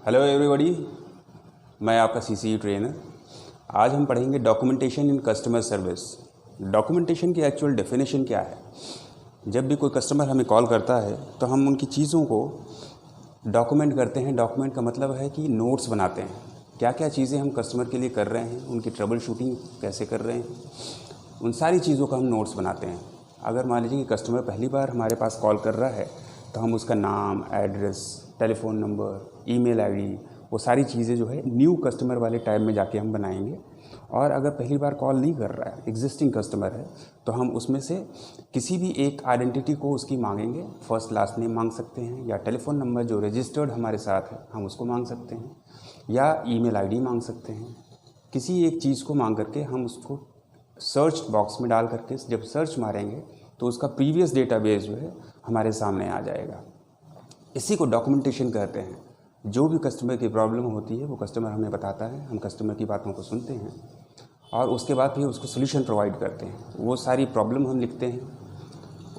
Hello everybody, मैं आपका CCE trainer. आज हम पढ़ेंगे documentation in customer service. Documentation की एक्चुअल डेफिनेशन क्या है। जब भी कोई कस्टमर हमें कॉल करता है तो हम उनकी चीज़ों को डॉक्यूमेंट करते हैं। डॉक्यूमेंट का मतलब है कि नोट्स बनाते हैं, क्या क्या चीज़ें हम कस्टमर के लिए कर रहे हैं, उनकी ट्रबल शूटिंग कैसे कर रहे हैं, उन सारी चीज़ों का हम नोट्स बनाते हैं। अगर मान लीजिए कि कस्टमर पहली बार हमारे पास कॉल कर रहा है तो हम उसका नाम, address, telephone number, email ID, वो सारी चीज़ें जो है न्यू कस्टमर वाले टाइम में जाके हम बनाएंगे। और अगर पहली बार कॉल नहीं कर रहा है, एग्जिस्टिंग कस्टमर है, तो हम उसमें से किसी भी एक आइडेंटिटी को उसकी मांगेंगे। फर्स्ट लास्ट नेम मांग सकते हैं, या टेलीफ़ोन नंबर जो रजिस्टर्ड हमारे साथ है हम उसको मांग सकते हैं, या ईमेल आईडी मांग सकते हैं। किसी एक चीज़ को मांग करके हम उसको सर्च बॉक्स में डाल करके जब सर्च मारेंगे तो उसका प्रीवियस डेटाबेस जो है हमारे सामने आ जाएगा। इसी को डॉक्यूमेंटेशन कहते हैं। जो भी कस्टमर की प्रॉब्लम होती है वो कस्टमर हमें बताता है, हम कस्टमर की बातों को सुनते हैं और उसके बाद फिर उसको सोल्यूशन प्रोवाइड करते हैं। वो सारी प्रॉब्लम हम लिखते हैं,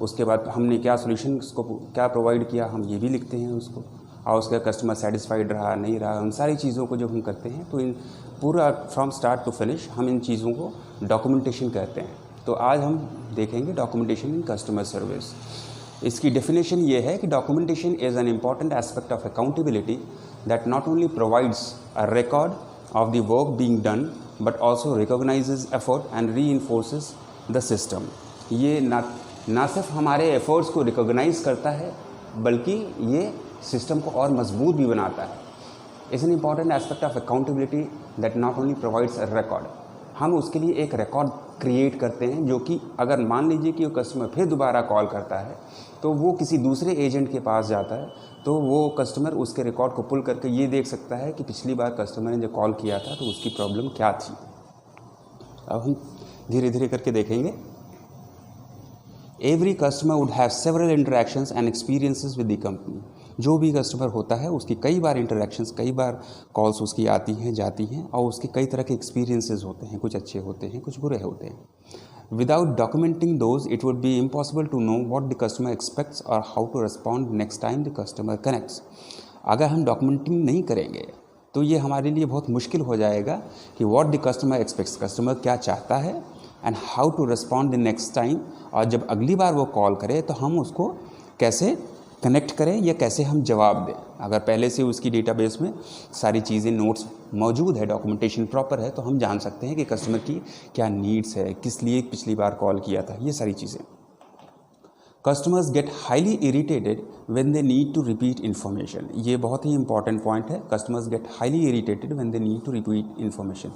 उसके बाद हमने क्या सोल्यूशन उसको क्या प्रोवाइड किया हम ये भी लिखते हैं उसको, और उसका कस्टमर सेटिस्फाइड रहा नहीं रहा, उन सारी चीज़ों को जब हम करते हैं तो इन पूरा फ्रॉम स्टार्ट टू फिनिश हम इन चीज़ों को डॉक्यूमेंटेशन कहते हैं। तो आज हम देखेंगे डॉक्यूमेंटेशन इन कस्टमर सर्विस। इसकी डेफिनेशन ये है कि documentation is an important aspect of accountability that not only provides a record of the work being done but also recognises effort and reinforces the system. ये ना सिर्फ हमारे efforts को recognise करता है बल्कि ये सिस्टम को और मजबूत भी बनाता है। Is an important aspect of accountability that not only provides a record. हम उसके लिए एक रिकॉर्ड क्रिएट करते हैं जो कि अगर मान लीजिए कि वो कस्टमर फिर दोबारा कॉल करता है तो वो किसी दूसरे एजेंट के पास जाता है तो वो कस्टमर उसके रिकॉर्ड को पुल करके ये देख सकता है कि पिछली बार कस्टमर ने जो कॉल किया था तो उसकी प्रॉब्लम क्या थी। अब हम धीरे धीरे करके देखेंगे। Every customer would have several interactions and experiences with the company. जो भी कस्टमर होता है उसकी कई बार इंटरेक्शंस, कई बार कॉल्स उसकी आती हैं जाती हैं और उसके कई तरह के एक्सपीरियंसेस होते हैं, कुछ अच्छे होते हैं कुछ बुरे होते हैं। Without documenting those it would be impossible to know what the customer expects और how to respond next time the customer connects. अगर हम डॉक्यूमेंटिंग नहीं करेंगे तो ये हमारे लिए बहुत मुश्किल हो जाएगा कि what the customer expects, customer क्या चाहता है, and how to respond the next time, और जब अगली बार वो कॉल करे तो हम उसको कैसे कनेक्ट करें या कैसे हम जवाब दें। अगर पहले से उसकी डेटाबेस में सारी चीज़ें नोट्स मौजूद है, डॉक्यूमेंटेशन प्रॉपर है, तो हम जान सकते हैं कि कस्टमर की क्या नीड्स है, किस लिए पिछली बार कॉल किया था, ये सारी चीज़ें। Customers get highly irritated when they need to repeat information. ये बहुत ही इंपॉर्टेंट पॉइंट है। Customers get highly irritated when they need to repeat information.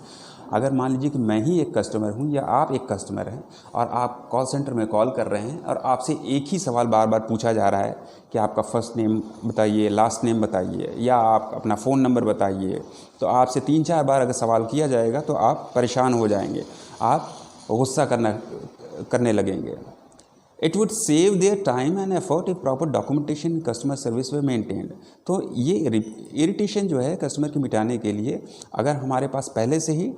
अगर मान लीजिए कि मैं ही एक कस्टमर हूँ या आप एक कस्टमर हैं और आप कॉल सेंटर में कॉल कर रहे हैं और आपसे एक ही सवाल बार बार पूछा जा रहा है कि आपका फर्स्ट नेम बताइए, लास्ट नेम बताइए, या आप अपना फ़ोन नंबर बताइए, तो आपसे 3-4 बार अगर सवाल किया जाएगा तो आप परेशान हो जाएंगे, आप गुस्सा करने लगेंगे। It would save their time and effort if proper documentation customer service way maintained. तो ये इरिटेशन जो है कस्टमर की मिटाने के लिए अगर हमारे पास पहले से ही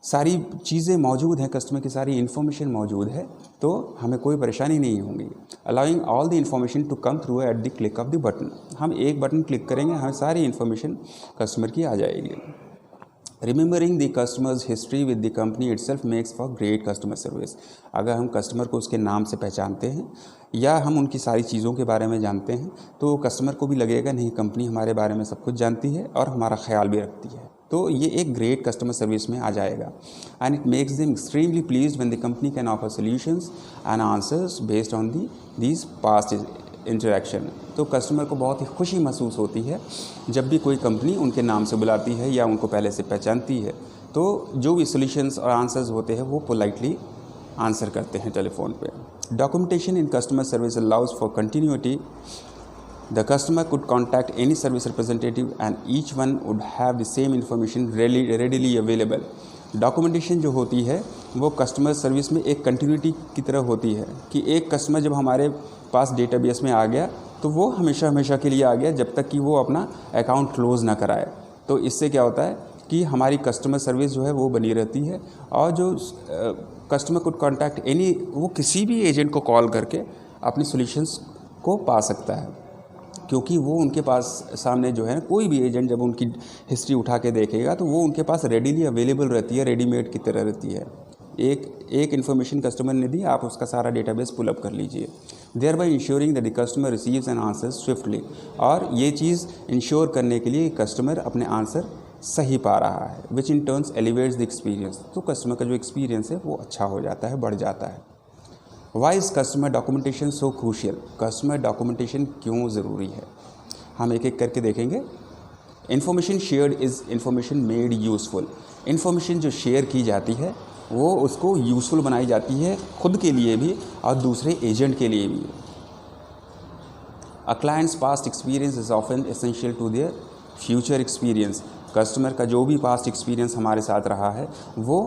सारी चीज़ें मौजूद हैं, कस्टमर की सारी इन्फॉर्मेशन मौजूद है, तो हमें कोई परेशानी नहीं होगी। Allowing all the information to come through at the click of the button. हम एक बटन क्लिक करेंगे, हमें सारी इन्फॉर्मेशन कस्टमर की आ जाएगी। Remembering the customers history with the company itself makes for great customer service. अगर हम कस्टमर को उसके नाम से पहचानते हैं या हम उनकी सारी चीज़ों के बारे में जानते हैं तो कस्टमर को भी लगेगा नहीं, कंपनी हमारे बारे में सब कुछ जानती है और हमारा ख्याल भी रखती है, तो ये एक ग्रेट कस्टमर सर्विस में आ जाएगा। And it makes them extremely pleased when the company can offer solutions and answers based on these past interaction. तो कस्टमर को बहुत ही खुशी महसूस होती है जब भी कोई कंपनी उनके नाम से बुलाती है या उनको पहले से पहचानती है, तो जो भी सॉल्यूशंस और आंसर्स होते हैं वो पोलाइटली आंसर करते हैं टेलीफोन पे। Documentation in customer service allows for continuity. The customer could contact any service representative and each one would have the same information readily available. Documentation जो होती है वो कस्टमर सर्विस में एक कंटिन्यूटी की तरह होती है कि एक कस्टमर जब हमारे पास डेटाबेस में आ गया तो वो हमेशा हमेशा के लिए आ गया जब तक कि वो अपना अकाउंट क्लोज़ ना कराए। तो इससे क्या होता है कि हमारी कस्टमर सर्विस जो है वो बनी रहती है और जो कस्टमर कुड कॉन्टैक्ट एनी, वो किसी भी एजेंट को कॉल करके अपनी सॉल्यूशंस को पा सकता है। क्योंकि वो उनके पास सामने जो है कोई भी एजेंट जब उनकी हिस्ट्री उठा के देखेगा तो वो उनके पास रेडीली अवेलेबल रहती है, रेडीमेड की तरह रहती है। एक इन्फॉर्मेशन कस्टमर ने दी, आप उसका सारा डेटाबेस पुल अप कर लीजिए, thereby ensuring that the customer receives an answer swiftly. और ये चीज़ इंश्योर करने के लिए कस्टमर अपने आंसर सही पा रहा है, which in turns elevates the experience. तो कस्टमर का जो एक्सपीरियंस है वो अच्छा हो जाता है, बढ़ जाता है। Why is customer documentation so crucial? Customer documentation क्यों ज़रूरी है, हम एक एक करके देखेंगे। Information shared is information made useful. Information जो शेयर की जाती है वो उसको यूज़फुल बनाई जाती है, खुद के लिए भी और दूसरे एजेंट के लिए भी। A client's past experience is often essential to their future experience. Customer का जो भी पास्ट एक्सपीरियंस हमारे साथ रहा है वो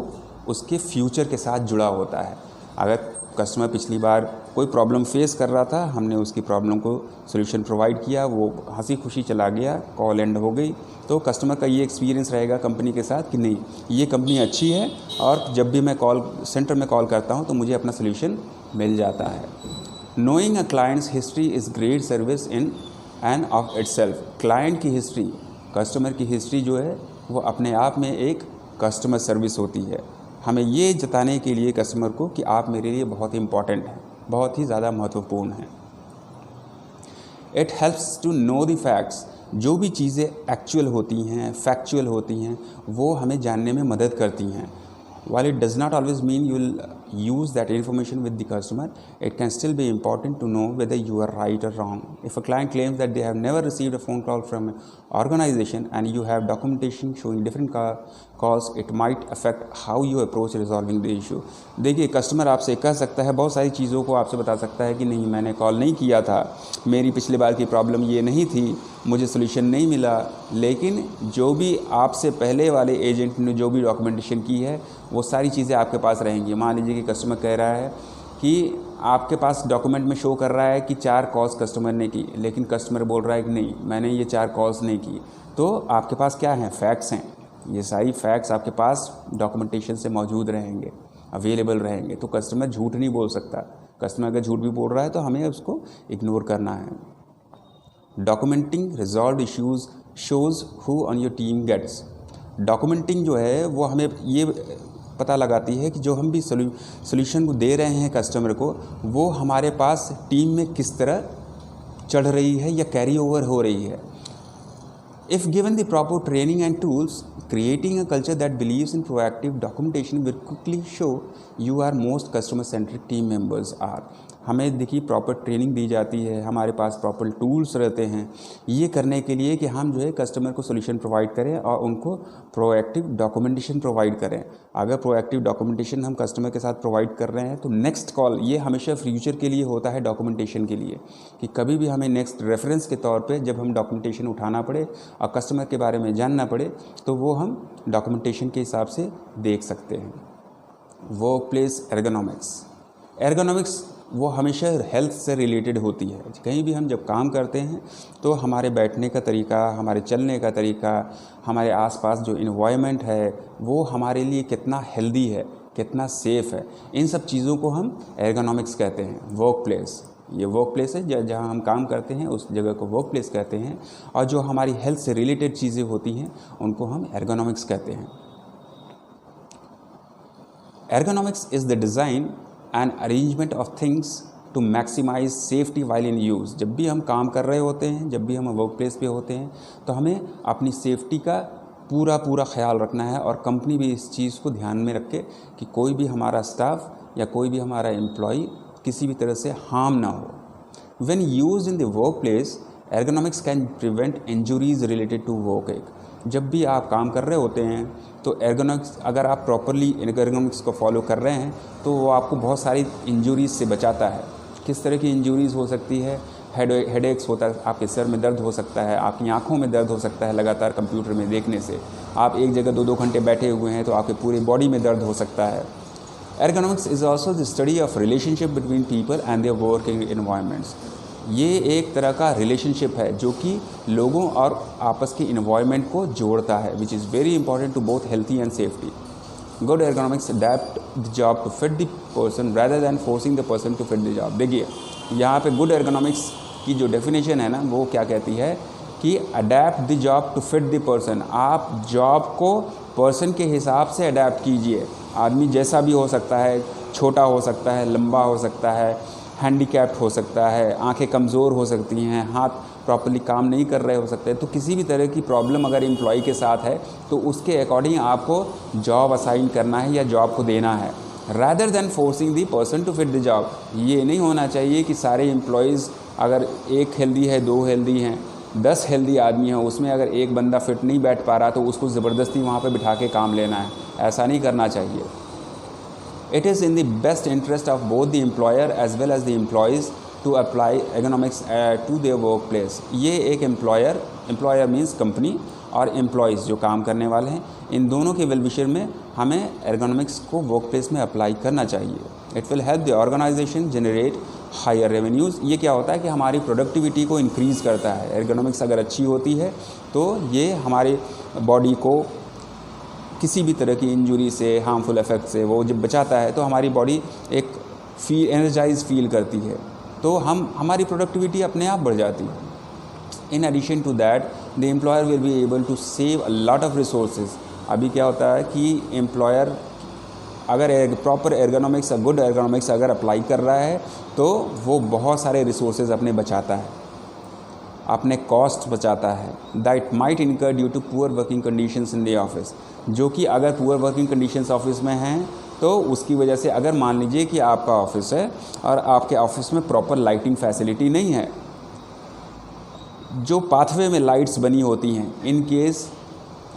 उसके फ्यूचर के साथ जुड़ा होता है। अगर कस्टमर पिछली बार कोई प्रॉब्लम फेस कर रहा था, हमने उसकी प्रॉब्लम को सोल्यूशन प्रोवाइड किया, वो हंसी खुशी चला गया, कॉल एंड हो गई, तो कस्टमर का ये एक्सपीरियंस रहेगा कंपनी के साथ कि नहीं ये कंपनी अच्छी है और जब भी मैं कॉल सेंटर में कॉल करता हूँ तो मुझे अपना सोल्यूशन मिल जाता है। Knowing a clients history is great service in end of itself. Client की हिस्ट्री, कस्टमर की हिस्ट्री जो है वो अपने आप में एक कस्टमर सर्विस होती है। हमें ये जताने के लिए कस्टमर को कि आप मेरे लिए बहुत ही इम्पॉर्टेंट हैं, बहुत ही ज़्यादा महत्वपूर्ण हैं। It helps to know the facts. जो भी चीज़ें एक्चुअल होती हैं, फैक्चुअल होती हैं, वो हमें जानने में मदद करती हैं। While it does not always mean you will use that information with the customer, it can still be important to know whether you are right or wrong. If a client claims that they have never received a phone call from an organization and you have documentation showing different calls, it might affect how you approach resolving the issue. देखिए, customer आपसे कह सकता है, बहुत सारी चीज़ों को आपसे बता सकता है कि नहीं मैंने कॉल नहीं किया था, मेरी पिछले बार की प्रॉब्लम ये नहीं थी, मुझे सोल्यूशन नहीं मिला। लेकिन जो भी आपसे पहले वाले एजेंट ने जो भी डॉक्यूमेंटेशन की है वो सारी चीज़ें आपके पास रहेंगी। मान लीजिए कि कस्टमर कह रहा है कि आपके पास डॉक्यूमेंट में शो कर रहा है कि 4 कॉल्स कस्टमर ने की, लेकिन कस्टमर बोल रहा है कि नहीं मैंने ये 4 कॉल्स नहीं की। तो आपके पास क्या हैं, फैक्ट्स हैं, ये सारी फैक्ट्स आपके पास डॉक्यूमेंटेशन से मौजूद रहेंगे, अवेलेबल रहेंगे। तो कस्टमर झूठ नहीं बोल सकता। कस्टमर अगर झूठ भी बोल रहा है तो हमें उसको इग्नोर करना है। Documenting resolve issues shows who on your team gets. Documenting जो है वो हमें ये पता लगाती है कि जो हम भी सोल्यूशन को दे रहे हैं कस्टमर को, वो हमारे पास टीम में किस तरह चढ़ रही है या कैरी ओवर हो रही है। If given the proper training and tools, creating a culture that believes in proactive documentation will quickly show you are most customer-centric team members are. हमें देखिए प्रॉपर ट्रेनिंग दी जाती है, हमारे पास प्रॉपर टूल्स रहते हैं ये करने के लिए कि हम जो है कस्टमर को सोल्यूशन प्रोवाइड करें और उनको प्रोएक्टिव डॉक्यूमेंटेशन प्रोवाइड करें। अगर प्रोएक्टिव डॉक्यूमेंटेशन हम कस्टमर के साथ प्रोवाइड कर रहे हैं तो नेक्स्ट कॉल ये हमेशा फ्यूचर के लिए होता है, डॉक्यूमेंटेशन के लिए, कि कभी भी हमें नेक्स्ट रेफरेंस के तौर पे जब हम डॉक्यूमेंटेशन उठाना पड़े और कस्टमर के बारे में जानना पड़े तो वो हम डॉक्यूमेंटेशन के हिसाब से देख सकते हैं। वर्क प्लेस एर्गोनॉमिक्स वो हमेशा हेल्थ से रिलेटेड होती है। कहीं भी हम जब काम करते हैं तो हमारे बैठने का तरीका, हमारे चलने का तरीका, हमारे आसपास जो इन्वायरमेंट है वो हमारे लिए कितना हेल्दी है, कितना सेफ़ है, इन सब चीज़ों को हम एर्गोनॉमिक्स कहते हैं। वर्क प्लेस, ये वर्क प्लेस है जहाँ हम काम करते हैं, उस जगह को वर्क प्लेस कहते हैं। और जो हमारी हेल्थ से रिलेटेड चीज़ें होती हैं उनको हम एर्गोनॉमिक्स कहते हैं। Ergonomics is the design and arrangement of things to maximise safety while in use. जब भी हम काम कर रहे होते हैं, जब भी हम वर्क प्लेस पे होते हैं तो हमें अपनी सेफ्टी का पूरा ख्याल रखना है और कंपनी भी इस चीज़ को ध्यान में रखे कि कोई भी हमारा स्टाफ या कोई भी हमारा एम्प्लॉय किसी भी तरह से हार्म ना हो। When used in the workplace, ergonomics can prevent injuries related to work. जब भी आप काम कर रहे होते हैं तो एर्गोनॉमिक्स अगर आप प्रॉपरली एर्गोनॉमिक्स को फॉलो कर रहे हैं तो वो आपको बहुत सारी इंजुरीज से बचाता है। किस तरह की इंजुरीज हो सकती है? हेडेक्स होता है, आपके सर में दर्द हो सकता है, आपकी आंखों में दर्द हो सकता है लगातार कंप्यूटर में देखने से। आप एक जगह 2-2 घंटे बैठे हुए हैं तो आपके पूरी बॉडी में दर्द हो सकता है। Ergonomics is also the study of relationship between people and their working environments. ये एक तरह का रिलेशनशिप है जो कि लोगों और आपस के इन्वायरमेंट को जोड़ता है, which is very important to both healthy and safety. Good ergonomics adapt the job to fit the person rather than forcing the person to fit the job. देखिए यहाँ पे गुड एर्गोनॉमिक्स की जो डेफिनेशन है ना वो क्या कहती है कि adapt the job to fit the person. आप जॉब को पर्सन के हिसाब से अडेप्ट कीजिए। आदमी जैसा भी हो सकता है, छोटा हो सकता है, लंबा हो सकता है, हैंडीकैप्ड हो सकता है, आंखें कमज़ोर हो सकती हैं, हाथ प्रॉपर्ली काम नहीं कर रहे हो सकते हैं। तो किसी भी तरह की प्रॉब्लम अगर एम्प्लॉय के साथ है तो उसके अकॉर्डिंग आपको जॉब असाइन करना है या जॉब को देना है, rather than forcing the person to fit the job. ये नहीं होना चाहिए कि सारे एम्प्लॉयज़ अगर एक हेल्दी है, दो हेल्दी हैं, 10 हेल्दी आदमी हैं, उसमें अगर एक बंदा फिट नहीं बैठ पा रहा तो उसको ज़बरदस्ती वहाँ पे बिठा के काम लेना है। ऐसा नहीं करना चाहिए। It is in the best interest of both the employer as well as the employees to apply ergonomics to their workplace। ये एक employer means कंपनी और एम्प्लॉयज़ जो काम करने वाले हैं, इन दोनों के वेलविशर में हमें ergonomics को वर्क प्लेस में अप्लाई करना चाहिए। It will help the organisation generate higher revenues. ये क्या होता है कि हमारी प्रोडक्टिविटी को इंक्रीज़ करता है। ergonomics अगर अच्छी होती है तो ये हमारी बॉडी को किसी भी तरह की इंजरी से, हार्मफुल इफ़ेक्ट से वो जब बचाता है तो हमारी बॉडी एक एनर्जाइज फील करती है, तो हमारी प्रोडक्टिविटी अपने आप बढ़ जाती है। In addition to that the employer will be able to save a lot of resources. अभी क्या होता है कि एम्प्लॉयर अगर प्रॉपर एर्गोनॉमिक्स, गुड एर्गोनॉमिक्स अगर अप्लाई कर रहा है तो वो बहुत सारे रिसोर्सेज अपने बचाता है, अपने कॉस्ट बचाता है। That might incur due to poor working conditions in the office, जो कि अगर पुअर वर्किंग कंडीशंस ऑफिस में हैं तो उसकी वजह से, अगर मान लीजिए कि आपका ऑफिस है और आपके ऑफिस में प्रॉपर लाइटिंग फैसिलिटी नहीं है, जो पाथवे में लाइट्स बनी होती हैं, इन केस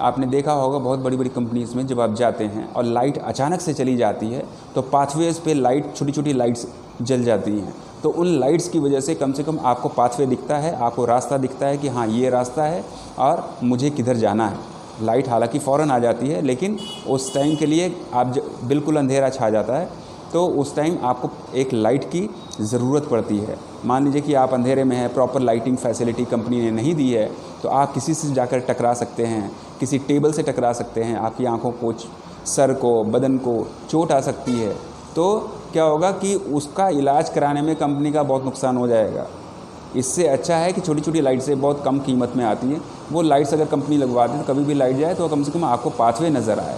आपने देखा होगा बहुत बड़ी बड़ी कंपनीज़ में जब आप जाते हैं और लाइट अचानक से चली जाती है तो पाथवेज़ पे लाइट, छोटी छोटी लाइट्स जल जाती हैं। तो उन लाइट्स की वजह से कम आपको पाथवे दिखता है, आपको रास्ता दिखता है कि हाँ ये रास्ता है और मुझे किधर जाना है। लाइट हालांकि फ़ौरन आ जाती है, लेकिन उस टाइम के लिए बिल्कुल अंधेरा छा जाता है, तो उस टाइम आपको एक लाइट की ज़रूरत पड़ती है। मान लीजिए कि आप अंधेरे में हैं, प्रॉपर लाइटिंग फैसिलिटी कंपनी ने नहीं दी है, तो आप किसी से जाकर टकरा सकते हैं, किसी टेबल से टकरा सकते हैं, आपकी आंखों को, सर को, बदन को चोट आ सकती है। तो क्या होगा कि उसका इलाज कराने में कंपनी का बहुत नुकसान हो जाएगा। इससे अच्छा है कि छोटी छोटी लाइट से बहुत कम कीमत में आती हैं, वो लाइट्स अगर कंपनी लगवा दे तो कभी भी लाइट जाए तो कम से कम आपको पाथवे नज़र आए।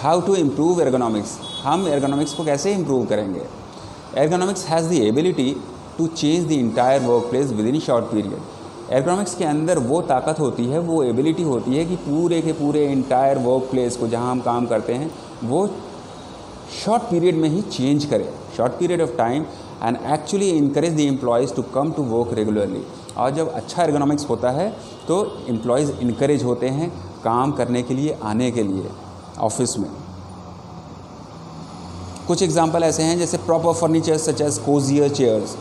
हाउ टू इम्प्रूव एर्गोनॉमिक्स, हम एर्गोनॉमिक्स को कैसे इम्प्रूव करेंगे? Ergonomics has the ability to change the entire work place within short period. Ergonomics के अंदर वो ताकत होती है, वो एबिलिटी होती है कि पूरे के पूरे इंटायर वर्क प्लेस को, जहाँ हम काम करते हैं, वो शॉर्ट पीरियड में ही चेंज करें, short period of time, and actually encourage the employees to come to work regularly. और जब अच्छा एर्गोनॉमिक्स होता है तो एम्प्लॉयज़ इनकरेज होते हैं काम करने के लिए, आने के लिए ऑफिस में। कुछ एग्जांपल ऐसे हैं जैसे proper furniture such as cosier chairs.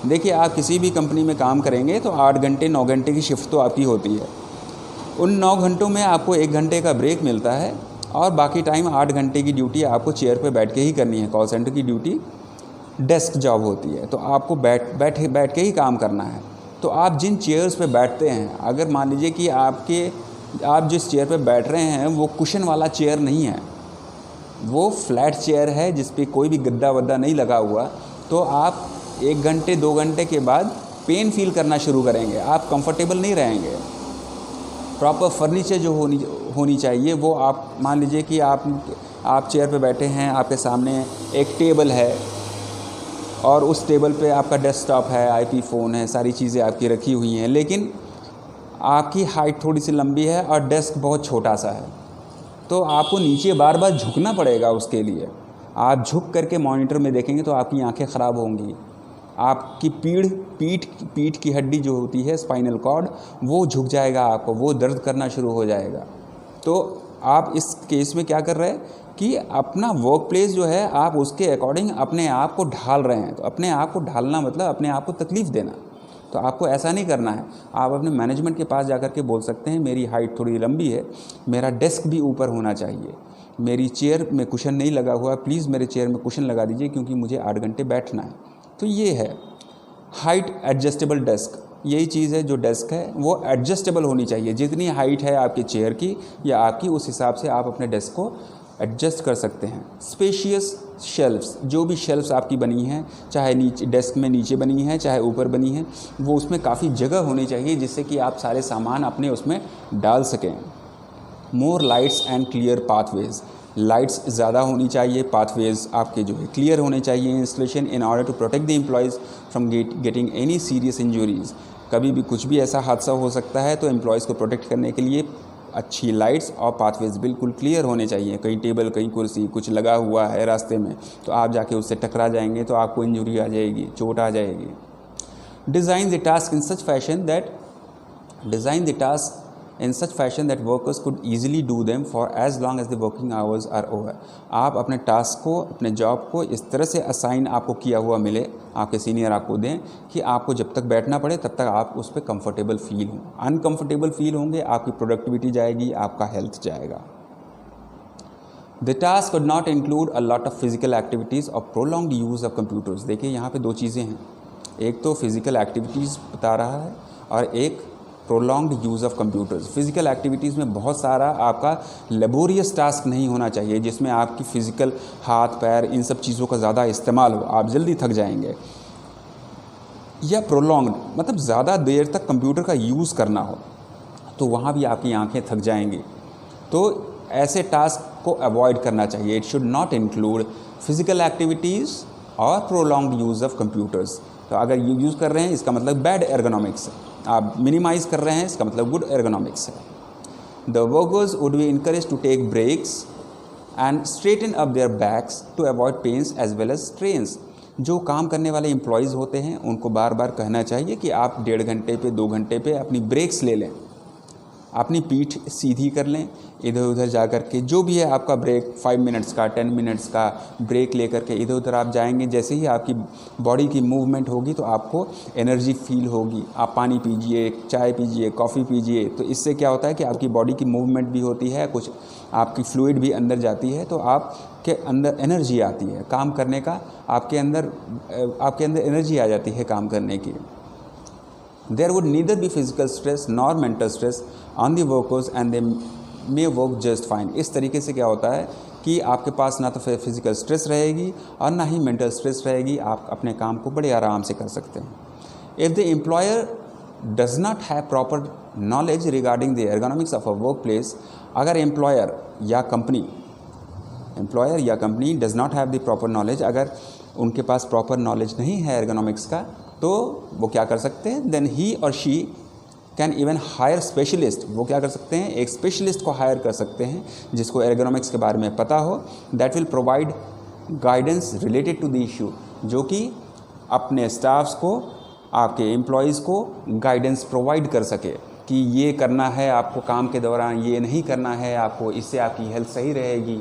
देखिए, आप किसी भी कंपनी में काम करेंगे तो 8 घंटे 9 घंटे की शिफ्ट तो आपकी होती है। उन 9 घंटों में आपको 1 घंटे का ब्रेक मिलता है और बाकी टाइम 8 घंटे की ड्यूटी आपको चेयर पे बैठ के ही करनी है। कॉल सेंटर की ड्यूटी डेस्क जॉब होती है, तो आपको बैठ के ही काम करना है। तो आप जिन चेयर्स पे बैठते हैं, अगर मान लीजिए कि आप जिस चेयर पे बैठ रहे हैं वो कुशन वाला चेयर नहीं है, वो फ्लैट चेयर है जिस पे कोई भी गद्दा वद्दा नहीं लगा हुआ, तो आप 1 घंटे 2 घंटे के बाद पेन फील करना शुरू करेंगे, आप कंफर्टेबल नहीं रहेंगे। प्रॉपर फर्नीचर जो होनी चाहिए वो, आप मान लीजिए कि आप चेयर पे बैठे हैं, आपके सामने एक टेबल है और उस टेबल पे आपका डेस्कटॉप है, आईपी फ़ोन है, सारी चीज़ें आपकी रखी हुई हैं, लेकिन आपकी हाइट थोड़ी सी लंबी है और डेस्क बहुत छोटा सा है, तो आपको नीचे बार बार झुकना पड़ेगा उसके लिए। आप झुक करके मॉनिटर में देखेंगे तो आपकी आंखें ख़राब होंगी, आपकी पीठ की हड्डी जो होती है, स्पाइनल कॉर्ड, वो झुक जाएगा, आपको वो दर्द करना शुरू हो जाएगा। तो आप इस केस में क्या कर रहे हैं कि अपना वर्क प्लेस जो है आप उसके अकॉर्डिंग अपने आप को ढाल रहे हैं। तो अपने आप को ढालना मतलब अपने आप को तकलीफ़ देना, तो आपको ऐसा नहीं करना है। आप अपने मैनेजमेंट के पास जाकर के बोल सकते हैं, मेरी हाइट थोड़ी लंबी है, मेरा डेस्क भी ऊपर होना चाहिए, मेरी चेयर में कुशन नहीं लगा हुआ, प्लीज़ मेरे चेयर में कुशन लगा दीजिए क्योंकि मुझे 8 घंटे बैठना है। तो ये है हाइट एडजस्टेबल डेस्क, यही चीज़ है। जो डेस्क है वो एडजस्टेबल होनी चाहिए, जितनी हाइट है आपकी चेयर की या आपकी, उस हिसाब से आप अपने डेस्क को एडजस्ट कर सकते हैं। स्पेशियस शेल्फ्स, जो भी शेल्फ्स आपकी बनी हैं, चाहे नीचे डेस्क में नीचे बनी है चाहे ऊपर बनी है, वो उसमें काफ़ी जगह होनी चाहिए जिससे कि आप सारे सामान अपने उसमें डाल सकें। More lights and clear pathways, lights ज़्यादा होनी चाहिए, पाथवेज आपके जो है क्लियर होने चाहिए। Installation in order to protect the employees from getting any serious injuries, कभी भी कुछ भी ऐसा हादसा हो सकता है, तो एम्प्लॉयज़ को प्रोटेक्ट करने के लिए अच्छी लाइट्स और पाथवेज बिल्कुल क्लियर होने चाहिए। कहीं टेबल, कहीं कुर्सी, कुछ लगा हुआ है रास्ते में, तो आप जाके उससे टकरा जाएंगे तो आपको इंजरी आ जाएगी, चोट आ जाएगी। Design the task in such fashion that workers could easily do them for as long as the working hours are over. आप अपने टास्क को, अपने जॉब को इस तरह से असाइन आपको किया हुआ मिले, आपके सीनियर आपको दें कि आपको जब तक बैठना पड़े तब तक आप उस पर कंफर्टेबल फील हों। अनकंफर्टेबल फील होंगे, आपकी प्रोडक्टिविटी जाएगी, आपका हेल्थ जाएगा। The task could not include a lot of physical activities और प्रोलॉन्ग्ड यूज़ ऑफ कंप्यूटर्स। देखिए यहाँ पे दो चीज़ें हैं, एक तो फिजिकल एक्टिविटीज़ बता रहा है और एक prolonged use of computers. Physical activities में बहुत सारा आपका लेबोरियस टास्क नहीं होना चाहिए जिसमें आपकी फ़िज़िकल हाथ पैर इन सब चीज़ों का ज़्यादा इस्तेमाल हो, आप जल्दी थक जाएंगे। या प्रोलॉन्ग्ड मतलब ज़्यादा देर तक कंप्यूटर का यूज़ करना हो, तो वहाँ भी आपकी आंखें थक जाएंगी। तो ऐसे टास्क को अवॉइड करना चाहिए। It should not include physical activities और प्रोलॉन्ग्ड यूज़ ऑफ कंप्यूटर्स। तो अगर ये यूज़ कर रहे हैं इसका मतलब बैड एर्गोनॉमिक्स है, आप मिनिमाइज़ कर रहे हैं इसका मतलब गुड एर्गोनॉमिक्स है। The workers would be encourage to take breaks and straighten up their backs to avoid pains as well as strains. जो काम करने वाले एम्प्लॉयज़ होते हैं उनको बार बार कहना चाहिए कि आप 1.5 घंटे पे 2 घंटे पे अपनी ब्रेक्स ले लें, अपनी पीठ सीधी कर लें, इधर उधर जा कर के जो भी है आपका ब्रेक 5 मिनट्स का 10 मिनट्स का ब्रेक लेकर के इधर उधर आप जाएंगे। जैसे ही आपकी बॉडी की मूवमेंट होगी तो आपको एनर्जी फील होगी। आप पानी पीजिए, चाय पीजिए, कॉफ़ी पीजिए, तो इससे क्या होता है कि आपकी बॉडी की मूवमेंट भी होती है, कुछ आपकी फ्लूइड भी अंदर जाती है, तो आपके अंदर एनर्जी आती है काम करने का, आपके अंदर एनर्जी आ जाती है काम करने की। There would neither be physical stress nor mental stress on the workers and they may work just fine। इस तरीके से क्या होता है कि आपके पास ना तो फिजिकल स्ट्रेस रहेगी और ना ही मेंटल स्ट्रेस रहेगी, आप अपने काम को बड़े आराम से कर सकते हैं। If the employer does not have proper knowledge regarding the ergonomics of a workplace, अगर एम्प्लॉयर या company does not have the proper knowledge, अगर उनके पास प्रॉपर नॉलेज नहीं है एर्गोनॉमिक्स का, तो वो क्या कर सकते हैं, देन ही और she can even hire specialist. वो क्या कर सकते हैं, एक स्पेशलिस्ट को हायर कर सकते हैं जिसको एर्गोनॉमिक्स के बारे में पता हो। That will provide guidance related to the issue, जो कि अपने स्टाफ्स को, आपके एम्प्लॉयज़ को गाइडेंस प्रोवाइड कर सके कि ये करना है आपको काम के दौरान, ये नहीं करना है आपको, इससे आपकी हेल्थ सही रहेगी।